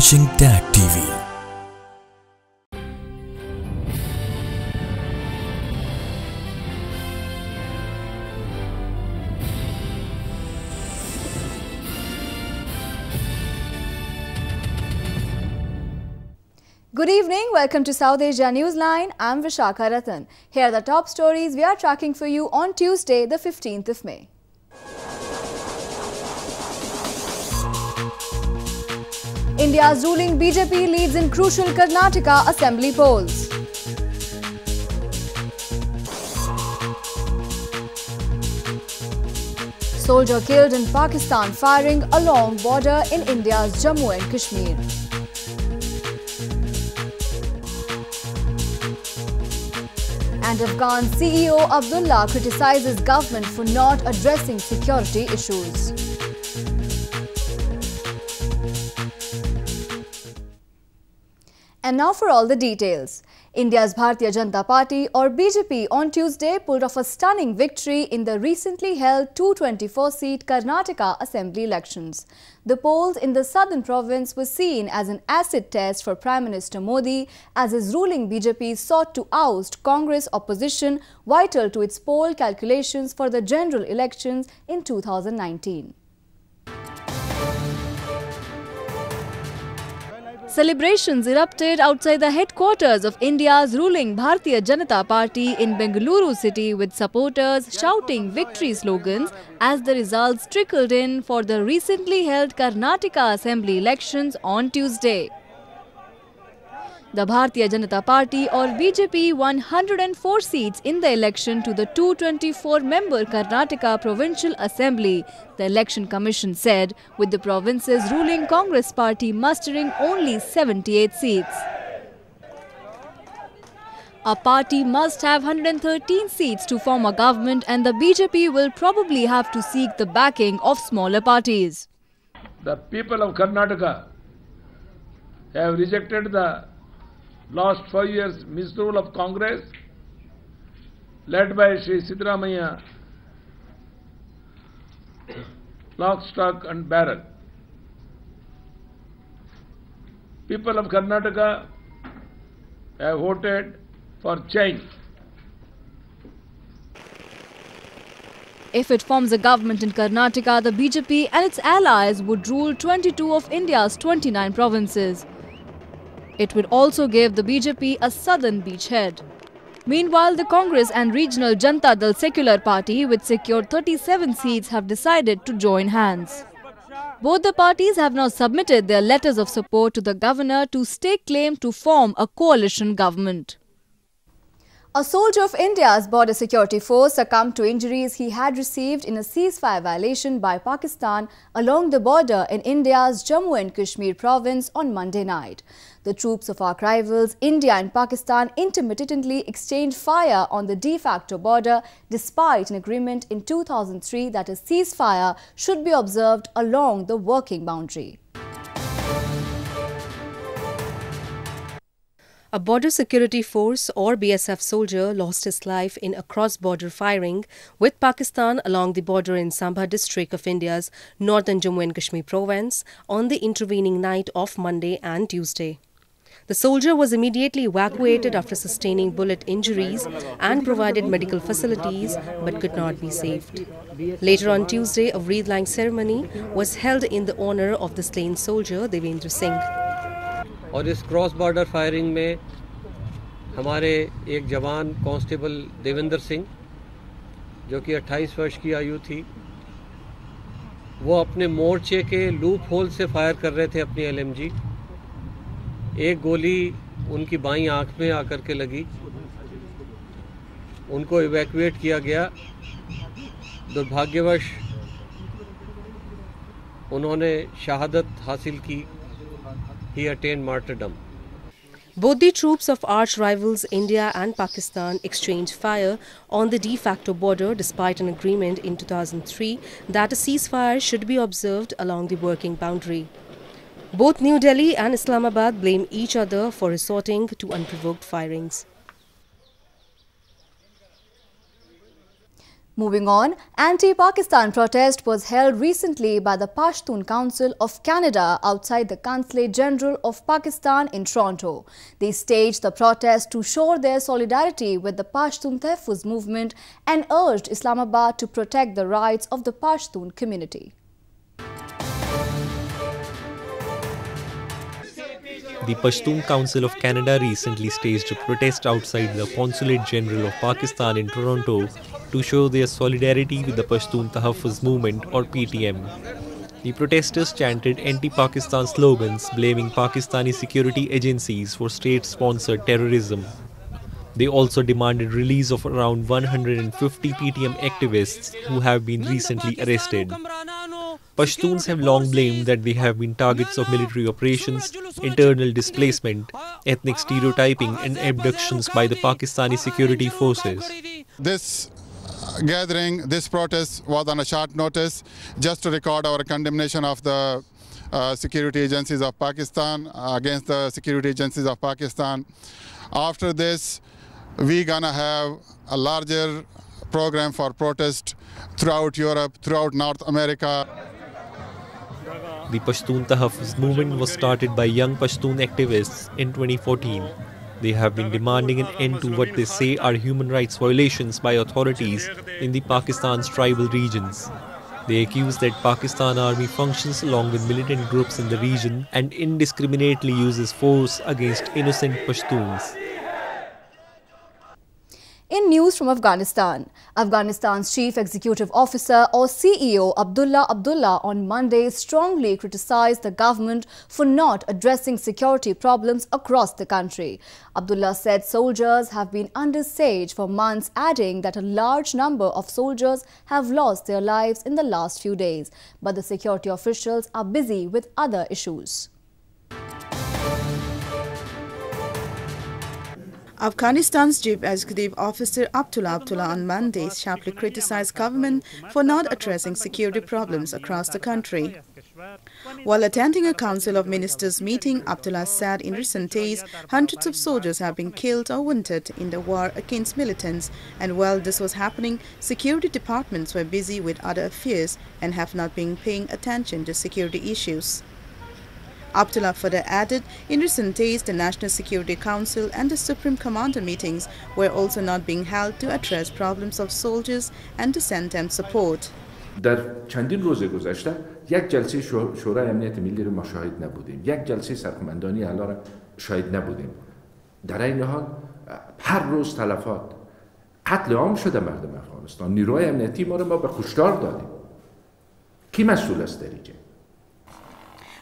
watching TAG TV. Good evening, welcome to South Asia Newsline. I'm Vishakha Ratan. Here are the top stories we are tracking for you on Tuesday, the 15th of May. India's ruling BJP leads in crucial Karnataka assembly polls. Soldier killed in Pakistan firing along border in India's Jammu and Kashmir. And Afghan CEO Abdullah criticizes government for not addressing security issues. And now for all the details. India's Bharatiya Janata Party or BJP on Tuesday pulled off a stunning victory in the recently held 224-seat Karnataka Assembly elections. The polls in the southern province were seen as an acid test for Prime Minister Modi as his ruling BJP sought to oust Congress opposition vital to its poll calculations for the general elections in 2019. Celebrations erupted outside the headquarters of India's ruling Bharatiya Janata Party in Bengaluru city with supporters shouting victory slogans as the results trickled in for the recently held Karnataka Assembly elections on Tuesday. The Bharatiya Janata Party or BJP won 104 seats in the election to the 224-member Karnataka Provincial Assembly, the Election Commission said, with the province's ruling Congress party mustering only 78 seats. A party must have 113 seats to form a government and the BJP will probably have to seek the backing of smaller parties. The people of Karnataka have rejected the last 5 years misrule of Congress led by Shri Siddaramaiah, lock, stock and barrel. People of Karnataka have voted for change. If it forms a government in Karnataka, the BJP and its allies would rule 22 of India's 29 provinces. It would also give the BJP a southern beachhead. Meanwhile, the Congress and regional Janata Dal Secular Party, which secured 37 seats, have decided to join hands. Both the parties have now submitted their letters of support to the governor to stake claim to form a coalition government. A soldier of India's border security force succumbed to injuries he had received in a ceasefire violation by Pakistan along the border in India's Jammu and Kashmir province on Monday night. The troops of our rivals, India and Pakistan, intermittently exchanged fire on the de facto border despite an agreement in 2003 that a ceasefire should be observed along the working boundary. A border security force or BSF soldier lost his life in a cross-border firing with Pakistan along the border in Sambha district of India's northern Jammu and Kashmir province on the intervening night of Monday and Tuesday. The soldier was immediately evacuated after sustaining bullet injuries and provided medical facilities but could not be saved. Later on Tuesday, a wreath-laying ceremony was held in the honor of the slain soldier Devendra Singh. और इस cross border firing में हमारे एक जवान constable Devendra Singh जो कि 28 वर्ष की आयु थी, वो अपने मोर्चे के लूप होल से फायर कर रहे थे अपनी एलएमजी। एक गोली उनकी बाईं आंख में आकर के लगी, उनको इवैक्यूएट किया गया। दुर्भाग्यवश उन्होंने शहादत हासिल की। He attained martyrdom. Both the troops of arch rivals India and Pakistan exchanged fire on the de facto border despite an agreement in 2003 that a ceasefire should be observed along the working boundary. Both New Delhi and Islamabad blame each other for resorting to unprovoked firings. Moving on, anti-Pakistan protest was held recently by the Pashtun Council of Canada outside the Consulate General of Pakistan in Toronto. They staged the protest to show their solidarity with the Pashtun Tehfuz movement and urged Islamabad to protect the rights of the Pashtun community. The Pashtun Council of Canada recently staged a protest outside the Consulate General of Pakistan in Toronto to show their solidarity with the Pashtun Tehfuz movement or PTM. The protesters chanted anti-Pakistan slogans blaming Pakistani security agencies for state-sponsored terrorism. They also demanded release of around 150 PTM activists who have been recently arrested. Pashtuns have long blamed that they have been targets of military operations, internal displacement, ethnic stereotyping and abductions by the Pakistani security forces. This gathering, this protest was on a short notice just to record our condemnation of the security agencies of Pakistan against the security agencies of Pakistan. After this, we're gonna have a larger program for protest throughout Europe, throughout North America. The Pashtun Tehfuz movement was started by young Pashtun activists in 2014. They have been demanding an end to what they say are human rights violations by authorities in the Pakistan's tribal regions. They accuse that Pakistan Army functions along with militant groups in the region and indiscriminately uses force against innocent Pashtuns. In news from Afghanistan, Afghanistan's Chief Executive Officer or CEO Abdullah on Monday strongly criticized the government for not addressing security problems across the country. Abdullah said soldiers have been under siege for months, adding that a large number of soldiers have lost their lives in the last few days. But the security officials are busy with other issues. Afghanistan's Chief Executive Officer Abdullah on Monday sharply criticized government for not addressing security problems across the country. While attending a Council of Ministers meeting, Abdullah said in recent days hundreds of soldiers have been killed or wounded in the war against militants, and while this was happening, security departments were busy with other affairs and have not been paying attention to security issues. Abdullah further added, in recent days, the National Security Council and the Supreme Commander meetings were also not being held to address problems of soldiers and to send them support. در چندین روز گذشته یک جلسه شورای امنیت ملی رو ما شاهد نبودیم، یک جلسه سرقمندانی اعلی را شاهد نبودیم. در این حال هر روز تلفات، قتل عام شده مردم افغانستان. نیروهای امنیتی ما رو به کشتار دادیم. کی مسئول است در اینجا؟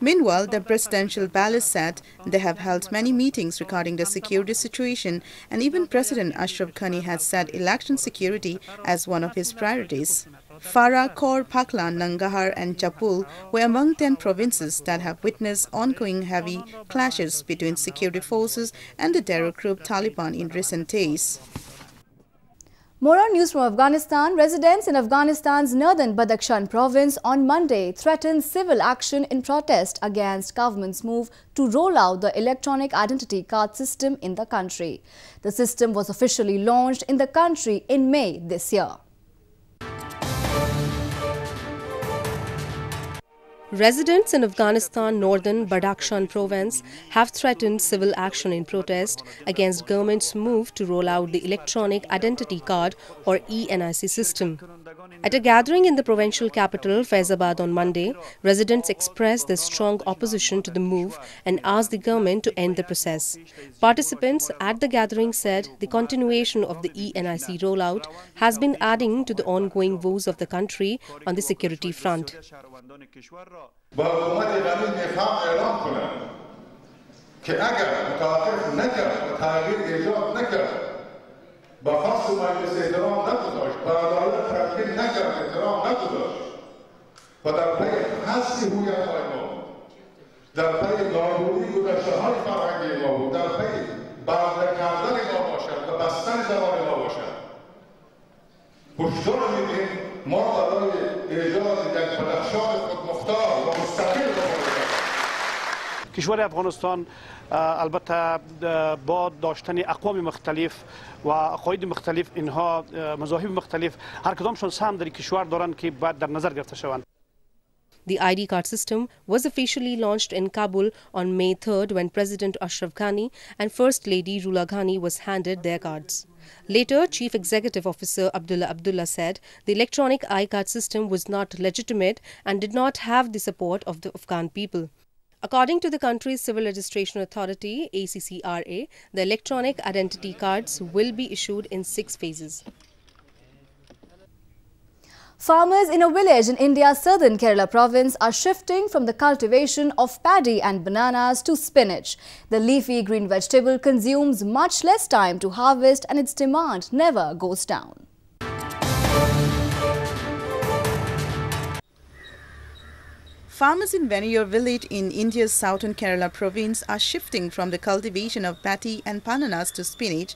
Meanwhile, the presidential palace said they have held many meetings regarding the security situation, and even President Ashraf Ghani has set election security as one of his priorities. Farah, Kor, Paklan, Nangarhar and Chapul were among 10 provinces that have witnessed ongoing heavy clashes between security forces and the terror group Taliban in recent days. More on news from Afghanistan. Residents in Afghanistan's northern Badakhshan province on Monday threatened civil action in protest against government's move to roll out the electronic identity card system in the country. The system was officially launched in the country in May this year. Residents in Afghanistan northern Badakhshan province have threatened civil action in protest against government's move to roll out the electronic identity card or ENIC system. At a gathering in the provincial capital Faizabad on Monday, residents expressed their strong opposition to the move and asked the government to end the process. Participants at the gathering said the continuation of the ENIC rollout has been adding to the ongoing woes of the country on the security front. با حکومت غنی میخوام اعلام کنم که اگر متوقف نکرد و تغییر ایجاد نکرد با خاص مجلس احترام نگذاشت با عدالت تبدیل نکرد احترام نگذاشت و در پی حذف هویت‌های ما بود در پی نابودی گذشته‌های فرهنگی ما بود در پی برده کردن ما باشد و بستن زبان ما باشد هشدار میدیم ما برای ایجاد یک بدخشان خودمختار و مستقل کشور افغانستان البته با داشتن اقوام مختلف و عقاید مختلف اینها مذاهب مختلف هر کدامشون سهم در کشور دارند که باید در نظر گرفته شوند. The ID card system was officially launched in Kabul on May 3rd when President Ashraf Ghani and First Lady Rula Ghani was handed their cards. Later, Chief Executive Officer Abdullah said the electronic I-card system was not legitimate and did not have the support of the Afghan people. According to the country's Civil Registration Authority, ACCRA, the electronic identity cards will be issued in 6 phases. Farmers in a village in India's southern Kerala province are shifting from the cultivation of paddy and bananas to spinach. The leafy green vegetable consumes much less time to harvest and its demand never goes down. Farmers in Veniyur village in India's southern Kerala province are shifting from the cultivation of paddy and bananas to spinach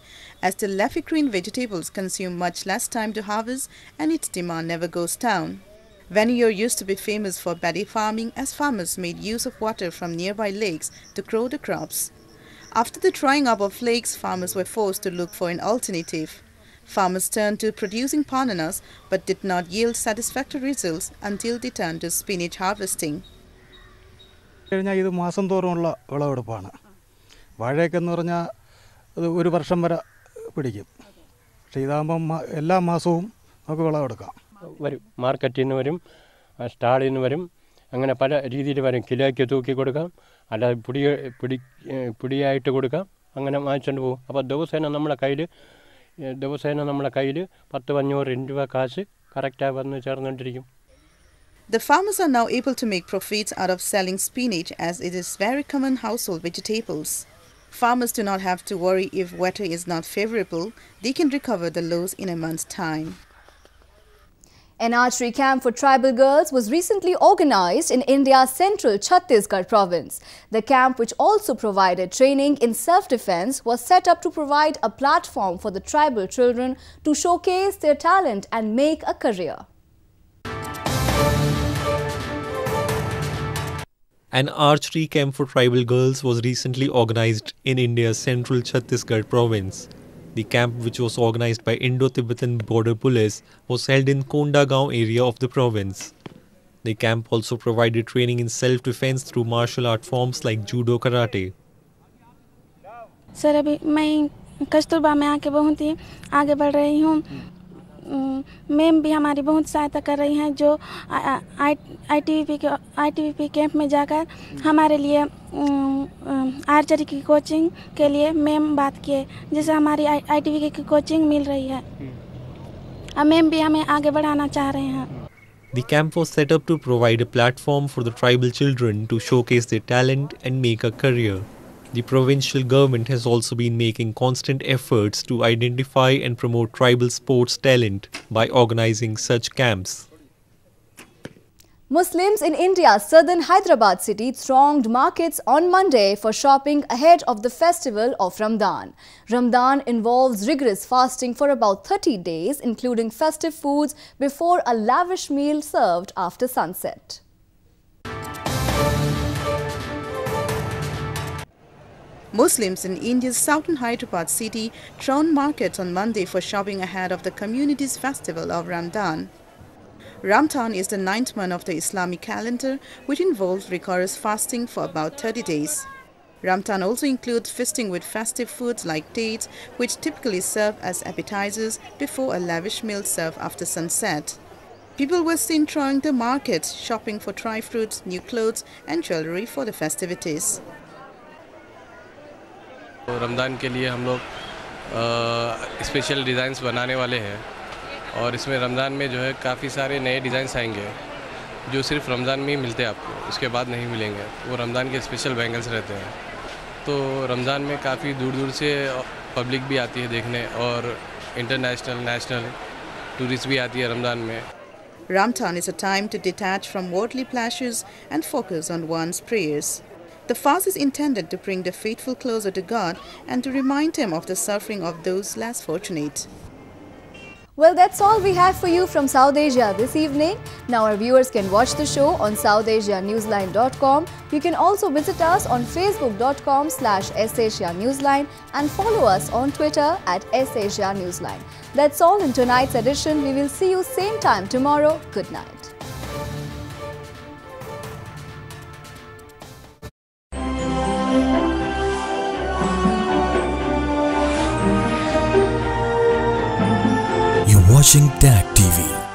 as the leafy green vegetables consume much less time to harvest and its demand never goes down. Veniyur used to be famous for paddy farming as farmers made use of water from nearby lakes to grow the crops. After the drying up of lakes, farmers were forced to look for an alternative. Farmers turned to producing bananas but did not yield satisfactory results until they turned to spinach harvesting. ഇത് മാസം തോറുമുള്ള വിളവെടുപ്പാണ്. വാഴയ്ക്കെന്ന് പറഞ്ഞാൽ അത് ഒരു വർഷം വരെ പിടിക്കും. പക്ഷേ ഇതാകുമ്പം എല്ലാ മാസവും നമുക്ക് വിളവെടുക്കാം. വരും മാർക്കറ്റിൽ നിന്ന് വരും, സ്റ്റാളിൽ നിന്ന് വരും, അങ്ങനെ പല രീതിയിൽ വരും. കിലോയ്ക്ക് തൂക്കി കൊടുക്കാം, അല്ലാതെ പൊടിയായിട്ട് കൊടുക്കാം, അങ്ങനെ വാങ്ങിച്ചുകൊണ്ട് പോകും. അപ്പോൾ ദിവസേന നമ്മുടെ കയ്യിൽ 10-500 രൂപ കാശ് കറക്റ്റായി വന്ന് ചേർന്നുകൊണ്ടിരിക്കും. The farmers are now able to make profits out of selling spinach as it is very common household vegetables. Farmers do not have to worry if weather is not favorable. They can recover the loss in a month's time. An archery camp for tribal girls was recently organized in India's central Chhattisgarh province. The camp, which also provided training in self-defense, was set up to provide a platform for the tribal children to showcase their talent and make a career. An archery camp for tribal girls was recently organized in India's central Chhattisgarh province. The camp, which was organized by Indo-Tibetan Border Police, was held in Kondagaon area of the province. The camp also provided training in self-defense through martial art forms like judo, karate. Sir अभी मैं कस्तूरबा में आके बहुत ही आगे बढ़ रही हूँ. Ma'am भी हमारी बहुत सहायता कर रही हैं जो ITVP कैंप में जाकर हमारे लिए आर्चरी की कोचिंग के लिए मैम बात किए, जिससे हमारी ITVP की कोचिंग मिल रही है. अब मैम भी हमें आगे बढ़ाना चाह रहे हैं. The camp was set up to provide a platform for the tribal children to showcase their talent and make a career. The provincial government has also been making constant efforts to identify and promote tribal sports talent by organizing such camps. Muslims in India's southern Hyderabad city thronged markets on Monday for shopping ahead of the festival of Ramadan. Ramadan involves rigorous fasting for about 30 days, including festive foods before a lavish meal served after sunset. Muslims in India's southern Hyderabad city thronged markets on Monday for shopping ahead of the community's festival of Ramadan. Ramadan is the 9th month of the Islamic calendar, which involves rigorous fasting for about 30 days. Ramadan also includes feasting with festive foods like dates, which typically serve as appetizers before a lavish meal served after sunset. People were seen thronging the markets, shopping for dry fruits, new clothes and jewelry for the festivities. Ramzan के लिए हम लोग special designs बनाने वाले हैं और इसमें रमज़ान में जो है काफ़ी सारे नए डिज़ाइंस आएंगे जो सिर्फ रमज़ान में ही मिलते हैं आपको, उसके बाद नहीं मिलेंगे. वो रमज़ान के स्पेशल बैंगल्स रहते हैं. तो रमज़ान में काफ़ी दूर दूर से पब्लिक भी आती है देखने और इंटरनेशनल नेशनल टूरिस्ट भी आती है रमज़ान में. Ramadan is a time to detach from worldly pleasures and focus on one's prayers. The fast is intended to bring the faithful closer to God and to remind them of the suffering of those less fortunate. Well, that's all we have for you from South Asia this evening. Now our viewers can watch the show on SouthAsiaNewsline.com. You can also visit us on Facebook.com/SAsiaNewsline and follow us on Twitter @SAsiaNewsline. That's all in tonight's edition. We will see you same time tomorrow. Good night. You're watching TAG TV.